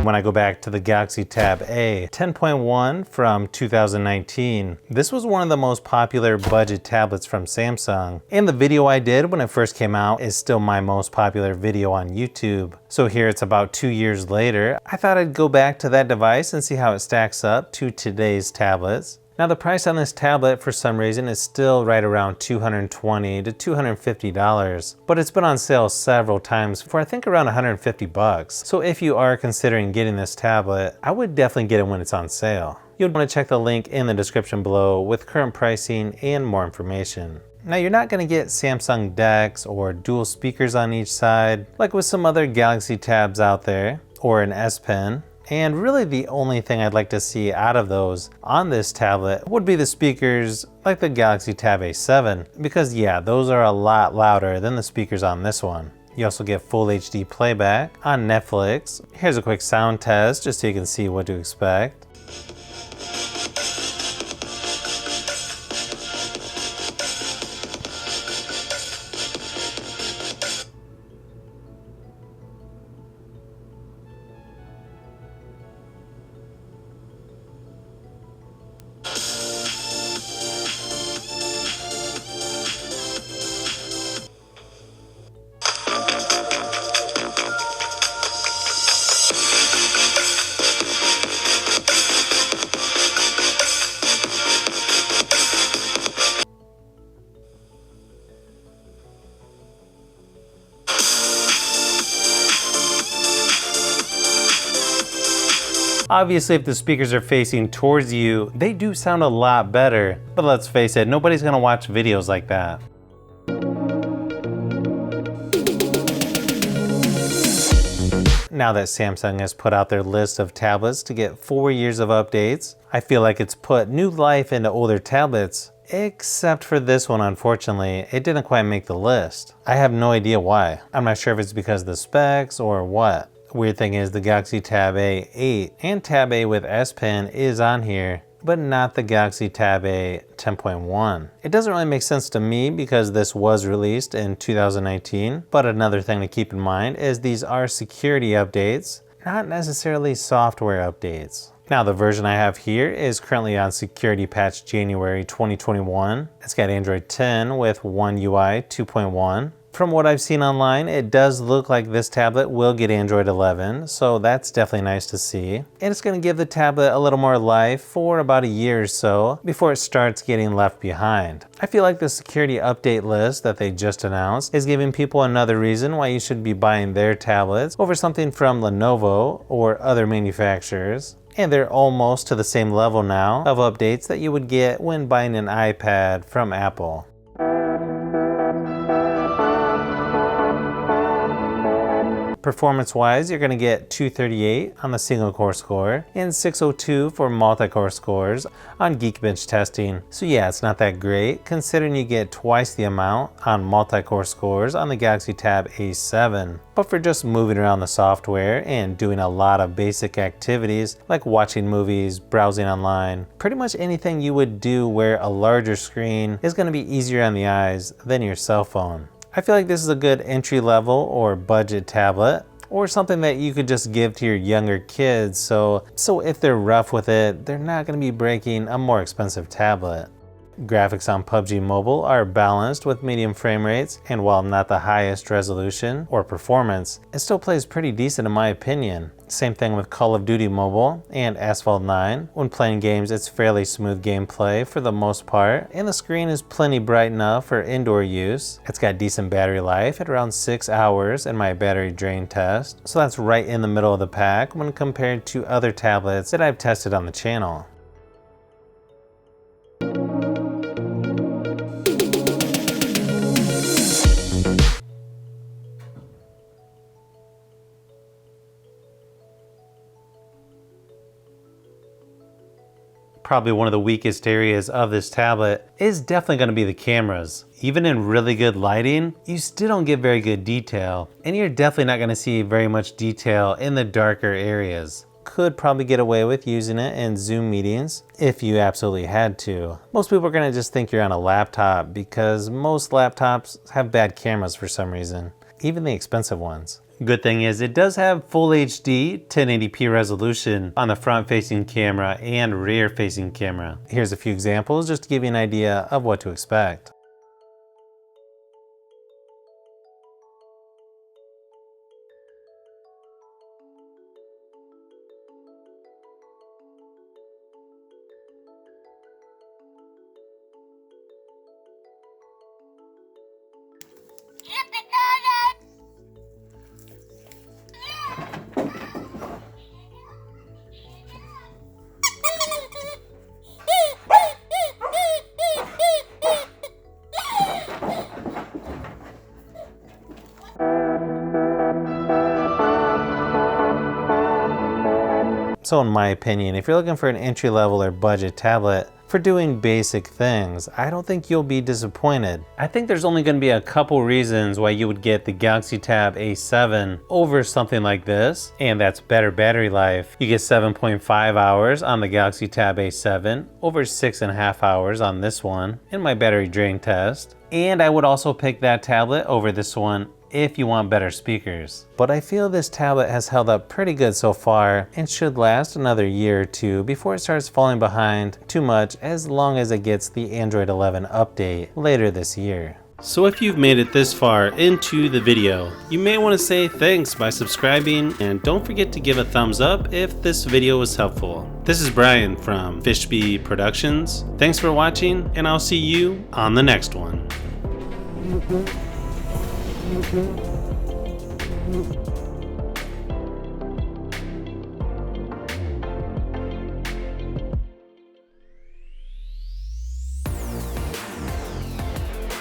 When I go back to the Galaxy Tab A 10.1 from 2019, this was one of the most popular budget tablets from Samsung. And the video I did when it first came out is still my most popular video on YouTube. So here it's about 2 years later. I thought I'd go back to that device and see how it stacks up to today's tablets. Now the price on this tablet for some reason is still right around $220 to $250, but it's been on sale several times for I think around 150 bucks. So if you are considering getting this tablet, I would definitely get it when it's on sale. You'll want to check the link in the description below with current pricing and more information. Now you're not going to get Samsung DeX or dual speakers on each side like with some other Galaxy Tabs out there, or an S Pen. And really the only thing I'd like to see out of those on this tablet would be the speakers like the Galaxy Tab A7, because yeah, those are a lot louder than the speakers on this one. You also get full HD playback on Netflix. Here's a quick sound test just so you can see what to expect. Obviously, if the speakers are facing towards you, they do sound a lot better. But let's face it, nobody's gonna watch videos like that. Now that Samsung has put out their list of tablets to get 4 years of updates, I feel like it's put new life into older tablets. Except for this one, unfortunately, it didn't quite make the list. I have no idea why. I'm not sure if it's because of the specs or what. Weird thing is the Galaxy Tab A8 and Tab A with S Pen is on here, but not the Galaxy Tab A 10.1. It doesn't really make sense to me because this was released in 2019, but another thing to keep in mind is these are security updates, not necessarily software updates. Now the version I have here is currently on Security Patch January 2021. It's got Android 10 with One UI 2.1. From what I've seen online, it does look like this tablet will get Android 11, so that's definitely nice to see. And it's going to give the tablet a little more life for about a year or so before it starts getting left behind. I feel like the security update list that they just announced is giving people another reason why you should be buying their tablets over something from Lenovo or other manufacturers. And they're almost to the same level now of updates that you would get when buying an iPad from Apple. Performance-wise, you're going to get 238 on the single-core score and 602 for multi-core scores on Geekbench testing. So yeah, it's not that great considering you get twice the amount on multi-core scores on the Galaxy Tab A7. But for just moving around the software and doing a lot of basic activities like watching movies, browsing online, pretty much anything you would do where a larger screen is going to be easier on the eyes than your cell phone. I feel like this is a good entry-level or budget tablet, or something that you could just give to your younger kids, so if they're rough with it, they're not going to be breaking a more expensive tablet. Graphics on PUBG Mobile are balanced with medium frame rates, and while not the highest resolution or performance, it still plays pretty decent in my opinion. Same thing with Call of Duty Mobile and Asphalt 9. When playing games, it's fairly smooth gameplay for the most part, and the screen is plenty bright enough for indoor use. It's got decent battery life at around 6 hours in my battery drain test, so that's right in the middle of the pack when compared to other tablets that I've tested on the channel. Probably one of the weakest areas of this tablet is definitely going to be the cameras. Even in really good lighting, you still don't get very good detail, and you're definitely not going to see very much detail in the darker areas. Could probably get away with using it in Zoom meetings if you absolutely had to. Most people are going to just think you're on a laptop because most laptops have bad cameras for some reason. even the expensive ones. Good thing is it does have full HD 1080p resolution on the front facing camera and rear facing camera. Here's a few examples just to give you an idea of what to expect. So in my opinion, if you're looking for an entry-level or budget tablet for doing basic things, I don't think you'll be disappointed. I think there's only going to be a couple reasons why you would get the Galaxy Tab A7 over something like this, and that's better battery life. You get 7.5 hours on the Galaxy Tab A7, over 6.5 hours on this one in my battery drain test. And I would also pick that tablet over this one if you want better speakers. But I feel this tablet has held up pretty good so far and should last another year or two before it starts falling behind too much, as long as it gets the Android 11 update later this year. So if you've made it this far into the video, you may want to say thanks by subscribing, and don't forget to give a thumbs up if this video was helpful. This is Brian from Fishbee Productions. Thanks for watching, and I'll see you on the next one.